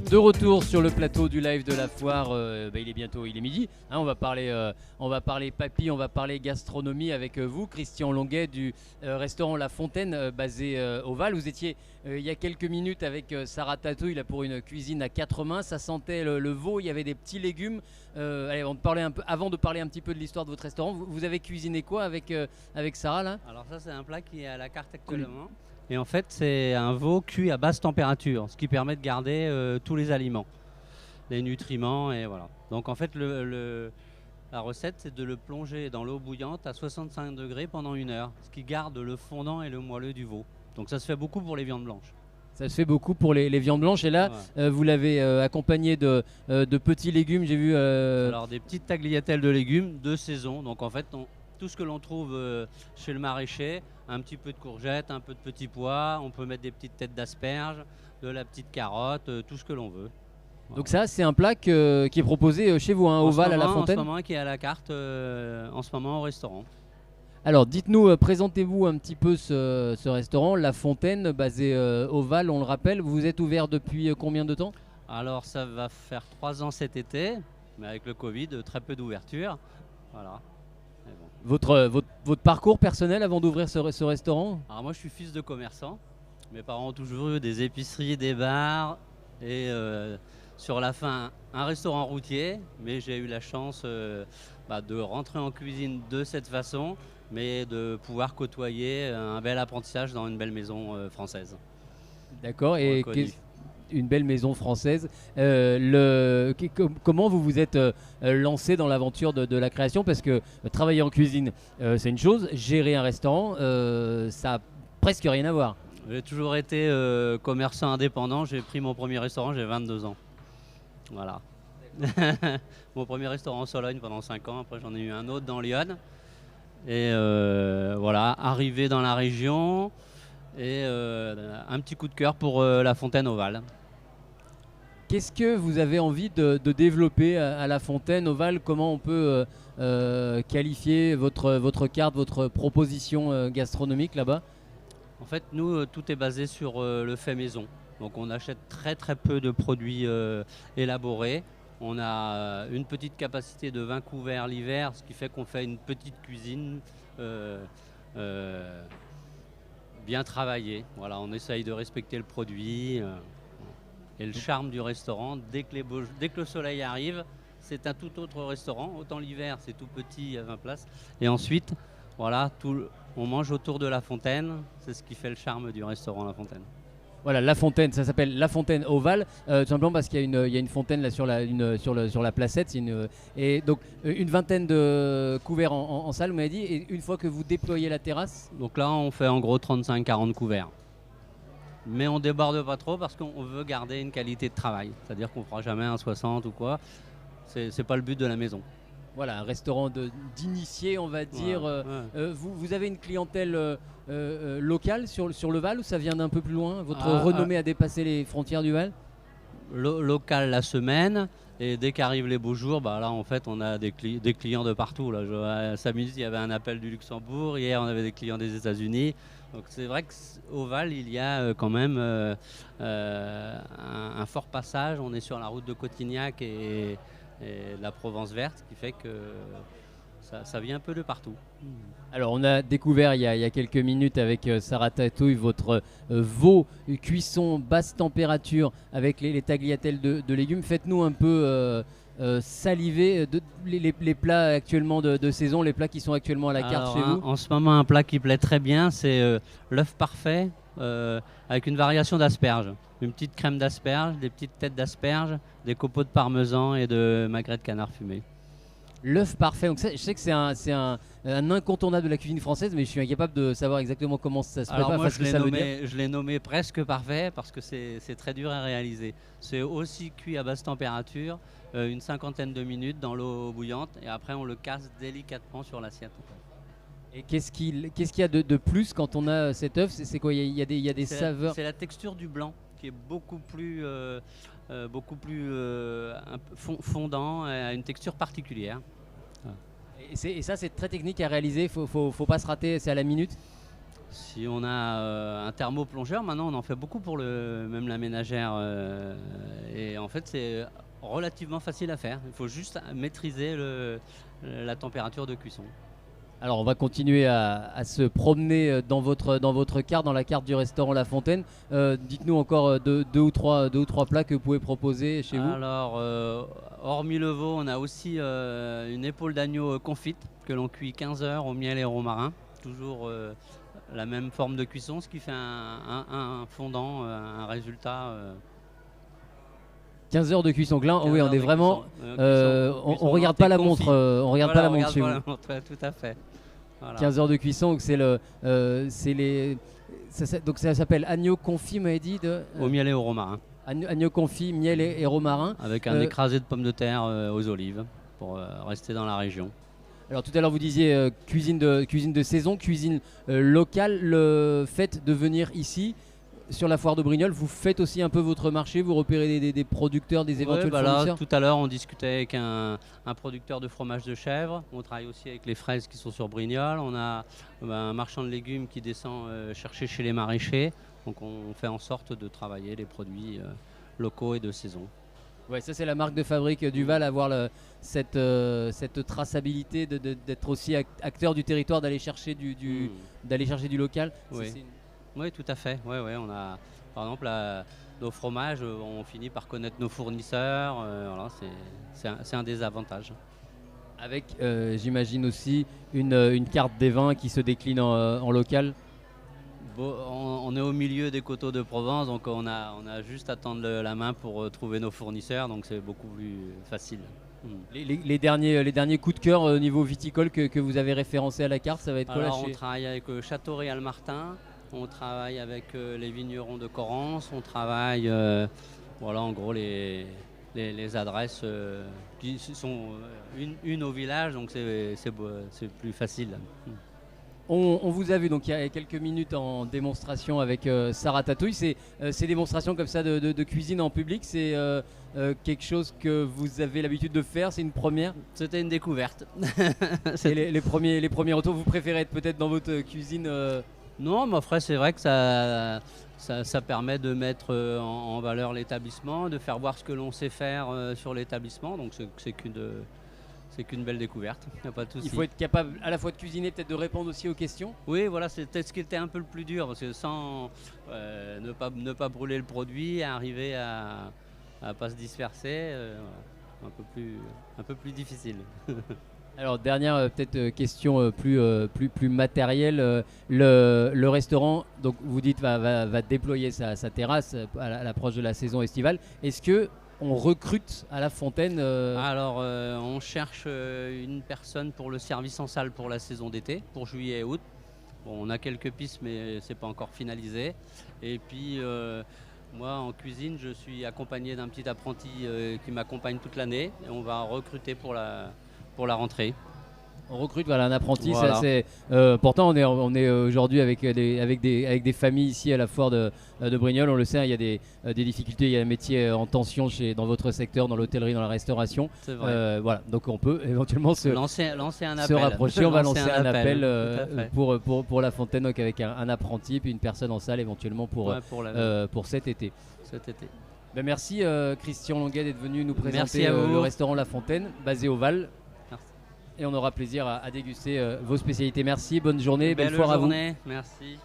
De retour sur le plateau du live de la foire, il est midi, hein, on va parler papy, on va parler gastronomie avec vous, Christian Longuet du restaurant La Fontaine basé au Val. Vous étiez il y a quelques minutes avec Sarah Tatouille là, pour une cuisine à quatre mains, ça sentait le veau, il y avait des petits légumes. Allez, avant de parler un petit peu de l'histoire de votre restaurant, vous avez cuisiné quoi avec Sarah là? Alors ça c'est un plat qui est à la carte actuellement. Oui. Et en fait c'est un veau cuit à basse température, ce qui permet de garder tous les aliments, les nutriments et voilà. Donc en fait la recette c'est de le plonger dans l'eau bouillante à 65 degrés pendant 1 heure, ce qui garde le fondant et le moelleux du veau. Donc ça se fait beaucoup pour les viandes blanches. Ça se fait beaucoup pour les viandes blanches et là ouais. Vous l'avez accompagné de petits légumes, j'ai vu... Alors des petites tagliatelles de légumes de saison, donc en fait tout ce que l'on trouve chez le maraîcher, un petit peu de courgettes, un peu de petits pois, on peut mettre des petites têtes d'asperges, de la petite carotte, tout ce que l'on veut. Voilà. Donc ça c'est un plat qui est proposé chez vous, hein, au Val à La Fontaine. En ce moment qui est à la carte en ce moment au restaurant. Alors dites-nous, présentez-vous un petit peu ce restaurant, La Fontaine, basé au Val, on le rappelle. Vous êtes ouvert depuis combien de temps? Alors ça va faire 3 ans cet été, mais avec le Covid, très peu d'ouverture. Voilà. Bon. Votre parcours personnel avant d'ouvrir ce restaurant? Alors moi je suis fils de commerçant. Mes parents ont toujours eu des épiceries, des bars et sur la fin un restaurant routier. Mais j'ai eu la chance de rentrer en cuisine de cette façon, mais de pouvoir côtoyer un bel apprentissage dans une belle maison française. D'accord, et une belle maison française. Comment vous vous êtes lancé dans l'aventure de la création? Parce que travailler en cuisine, c'est une chose, gérer un restaurant, ça n'a presque rien à voir. J'ai toujours été commerçant indépendant. J'ai pris mon premier restaurant, j'ai 22 ans. Voilà. Mon premier restaurant en Sologne pendant 5 ans. Après, j'en ai eu un autre dans Lyon. Et voilà, arrivé dans la région et un petit coup de cœur pour La Fontaine au Val. Qu'est-ce que vous avez envie de développer à La Fontaine au Val? Comment on peut qualifier votre carte, votre proposition gastronomique là-bas? En fait, nous, tout est basé sur le fait maison. Donc on achète très très peu de produits élaborés. On a une petite capacité de 20 couverts l'hiver, ce qui fait qu'on fait une petite cuisine bien travaillée. Voilà, on essaye de respecter le produit. Et le charme du restaurant, dès que le soleil arrive, c'est un tout autre restaurant. Autant l'hiver, c'est tout petit, à 20 places. Et ensuite, voilà, on mange autour de La Fontaine. C'est ce qui fait le charme du restaurant La Fontaine. Voilà, La Fontaine, ça s'appelle La Fontaine au Val, tout simplement parce qu'il y a une fontaine là sur la placette. Et donc une vingtaine de couverts en salle, vous m'avez dit, et une fois que vous déployez la terrasse. Donc là, on fait en gros 35-40 couverts. Mais on déborde pas trop parce qu'on veut garder une qualité de travail. C'est-à-dire qu'on ne fera jamais un 60 ou quoi. C'est pas le but de la maison. Voilà, un restaurant d'initiés, on va dire. Ouais. Vous avez une clientèle locale sur le Val ou ça vient d'un peu plus loin? Votre renommée a dépassé les frontières du Val? Local la semaine. Et dès qu'arrivent les beaux jours, là en fait on a des clients de partout. Là. 5 minutes, il y avait un appel du Luxembourg. Hier, on avait des clients des États-Unis. Donc c'est vrai qu'au Val, il y a quand même un fort passage. On est sur la route de Cotignac et la Provence verte, qui fait que ça vient un peu de partout. Alors on a découvert il y a quelques minutes avec Sarah Tatouille votre veau cuisson basse température avec les tagliatelles de légumes. Faites-nous un peu saliver les plats actuellement de saison, les plats qui sont actuellement à la carte chez vous. En ce moment, un plat qui plaît très bien, c'est l'œuf parfait avec une variation d'asperges. Une petite crème d'asperges, des petites têtes d'asperges, des copeaux de parmesan et de magret de canard fumé. L'œuf parfait, donc ça, je sais que c'est un incontournable de la cuisine française, mais je suis incapable de savoir exactement comment ça se prépare. Alors moi, je l'ai nommé presque parfait parce que c'est très dur à réaliser. C'est aussi cuit à basse température, une 50aine de minutes dans l'eau bouillante, et après on le casse délicatement sur l'assiette. Et qu'est-ce qu'il y a de plus quand on a cet œuf? C'est quoi? Il y a des saveurs? C'est la texture du blanc qui est beaucoup plus fondant, à une texture particulière. Et ça, c'est très technique à réaliser, faut pas se rater, c'est à la minute? Si on a un thermoplongeur, maintenant on en fait beaucoup pour même la ménagère. Et en fait, c'est relativement facile à faire. Il faut juste maîtriser la température de cuisson. Alors on va continuer à se promener dans votre carte, dans la carte du restaurant La Fontaine. Dites-nous encore deux ou trois plats que vous pouvez proposer chez vous. Alors, hormis le veau, on a aussi une épaule d'agneau confite que l'on cuit 15 heures au miel et au romarin. Toujours la même forme de cuisson, ce qui fait un fondant, un résultat. 15 heures de cuisson. Là, oui, on est vraiment. On regarde pas pas la montre. On regarde pas la montre chez vous. Tout à fait. Voilà. 15 heures de cuisson, donc donc ça s'appelle agneau confit, m'avez dit au miel et au romarin. Agneau confit, miel et romarin. Avec un écrasé de pommes de terre aux olives pour rester dans la région. Alors tout à l'heure vous disiez cuisine de saison, cuisine locale. Le fait de venir ici sur la foire de Brignoles, vous faites aussi un peu votre marché, vous repérez des producteurs, des éventuels fournisseurs. Là, tout à l'heure on discutait avec un producteur de fromage de chèvre. On travaille aussi avec les fraises qui sont sur Brignoles. On a un marchand de légumes qui descend chercher chez les maraîchers. Donc on fait en sorte de travailler les produits locaux et de saison. Ouais, ça c'est la marque de fabrique Duval, avoir cette traçabilité d'être aussi acteur du territoire, d'aller chercher du local. Oui. Oui, tout à fait. On a, par exemple, nos fromages, on finit par connaître nos fournisseurs. Voilà, c'est un des avantages. Avec, j'imagine aussi, une carte des vins qui se décline en local. On est au milieu des coteaux de Provence, donc on a juste à tendre la main pour trouver nos fournisseurs, donc c'est beaucoup plus facile. Les derniers coups de cœur au niveau viticole que vous avez référencés à la carte, ça va être quoi? Alors, on travaille avec Château Réal Martin, on travaille avec les vignerons de Corrence, on travaille, voilà, en gros les adresses qui sont une au village, donc c'est plus facile. On vous a vu donc il y a quelques minutes en démonstration avec Sarah Tatouille. Ces démonstrations comme ça de cuisine en public, c'est quelque chose que vous avez l'habitude de faire? C'est une première? C'était une découverte. Les premiers retours, vous préférez être peut-être dans votre cuisine Non, mais après c'est vrai que ça permet de mettre en valeur l'établissement, de faire voir ce que l'on sait faire sur l'établissement. Donc c'est qu'une belle découverte, il n'y a pas de souci. Il faut être capable à la fois de cuisiner, peut-être de répondre aussi aux questions. Oui, voilà, c'est peut-être ce qui était un peu le plus dur, parce que sans ne pas brûler le produit, arriver à ne pas se disperser, un peu plus difficile. Alors dernière peut-être question plus matérielle, le restaurant, donc vous dites va déployer sa terrasse à l'approche de la saison estivale. Est-ce que on recrute à La Fontaine Alors, on cherche une personne pour le service en salle pour la saison d'été, pour juillet et août. Bon, on a quelques pistes, mais c'est pas encore finalisé. Et puis, moi, en cuisine, je suis accompagné d'un petit apprenti qui m'accompagne toute l'année. Et on va recruter pour la rentrée. On recrute un apprenti, voilà. C'est pourtant on est aujourd'hui avec des familles ici à la foire de Brignoles. On le sait, il y a des difficultés, il y a un métier en tension dans votre secteur, dans l'hôtellerie, dans la restauration. C'est vrai. Voilà, donc on peut éventuellement lancer un appel. Se rapprocher. On va lancer un appel pour pour La Fontaine, donc avec un apprenti puis une personne en salle éventuellement pour cet été. Ben merci Christian Longuet d'être venu nous présenter le restaurant La Fontaine, basé au Val. Et on aura plaisir à déguster vos spécialités. Merci, bonne journée, belle foire à vous. Merci.